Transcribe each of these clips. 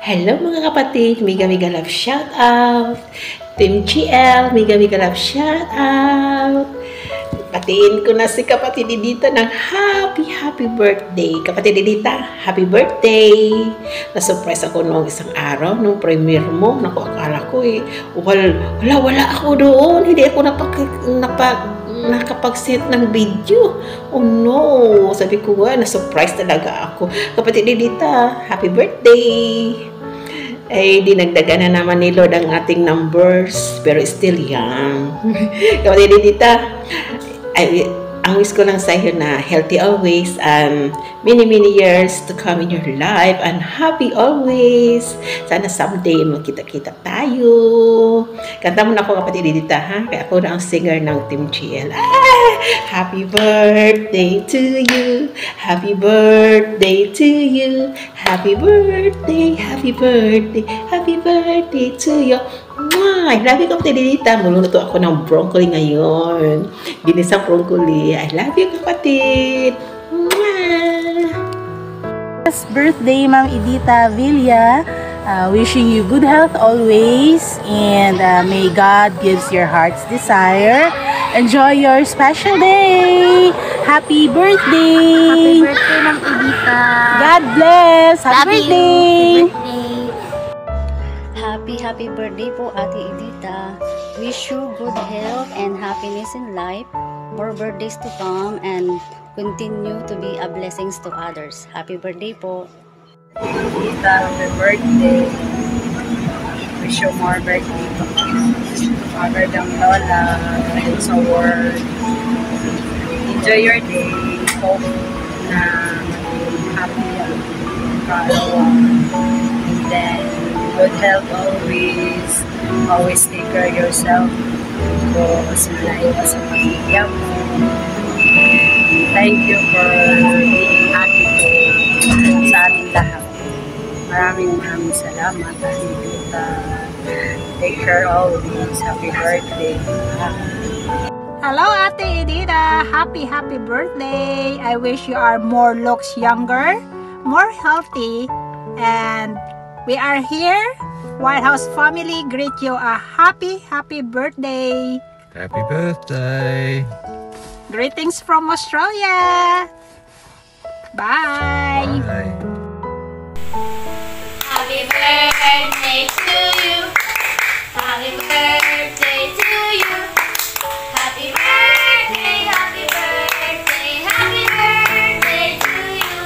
Hello mga kapatid, Mega Love shout out. Team GL, Mega Love shout out. Patiin ko na si kapatid Didita ng happy birthday. Kapatid Didita, happy birthday. Na-surprise ako noong isang araw, nung premiere mo. Naku, akala ko wala ako doon. Hindi ako nakapag-set ng video. Oh no, sabi ko na-surprise talaga ako. Kapatid Didita, happy birthday. Dinagdagan na naman ni Lord ang ating numbers, pero still young. Kapatid Didita, ang wish ko lang sa iyo na healthy always and many years to come in your life and happy always. Sana someday magkita-kita tayo. Kanta mo na ako kapatid Didita, ha? Kaya ako na ang singer ng Team GL. Happy birthday to you. Happy birthday to you. Happy birthday, happy birthday, happy birthday to you. I love you kapatid Didita. Mululuto ako ng broccoli ngayon. Ginisang broccoli. I love you kapatid. Happy birthday Ma'am Edita Villa. Wishing you good health always, and may God gives your heart's desire. Enjoy your special day. Happy birthday. Happy birthday Ma'am Edita. God bless. Happy birthday. Happy birthday po Ate Edita. Wish you good health and happiness in life. More birthdays to come and continue to be a blessings to others. Happy birthday po. Edita, happy birthday. Wish you more birthday to come. Father ng Lola and sa world. Enjoy your day. Hope na happy ang karawa. And then good health always. Always take care of yourself. So, masalain ka sa pamilya mo. Thank you for being happy sa aming lahat. Maraming salamat. Take care always. Happy birthday. Hello Ate Edita. Happy birthday. I wish you are more looks younger, more healthy, and we are here, White House family, greet you a happy birthday. Happy birthday. Greetings from Australia. Bye. Bye. Happy birthday to you. Happy birthday to you. Happy birthday, happy birthday, happy birthday to you.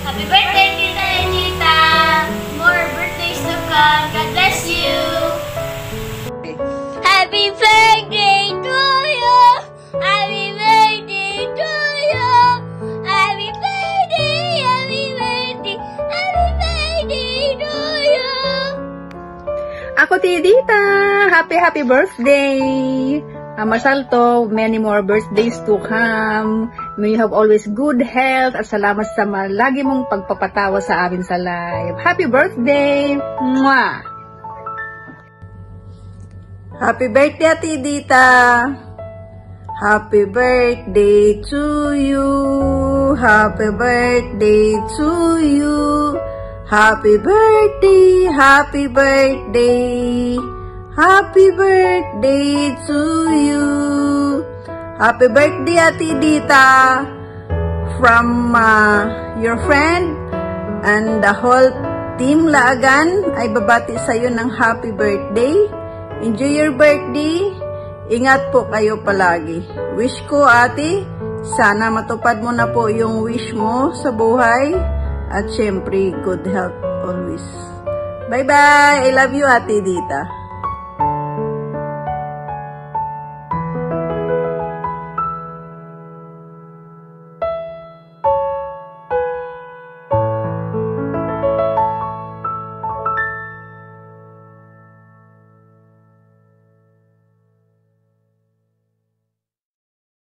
Happy birthday, Tita Edita. More birthdays to come. God bless you. Happy birthday to you. Happy birthday to you. Happy birthday, happy birthday, happy birthday to you. Ako Edita, happy birthday. Masalto, many more birthdays to come. May you have always good health at salamat sa lagi mong pagpapatawa sa amin sa live. Happy birthday! Mwah! Happy birthday Ate Edita! Happy birthday to you! Happy birthday to you! Happy birthday! Happy birthday! Happy birthday to you! Happy birthday Ate Edita! From your friend and the whole team Laagan ay babati sa iyo ng happy birthday. Enjoy your birthday. Ingat po kayo palagi. Wish ko ate, sana matupad mo na po yung wish mo sa buhay. At syempre, good health always. Bye-bye! I love you Ate Edita.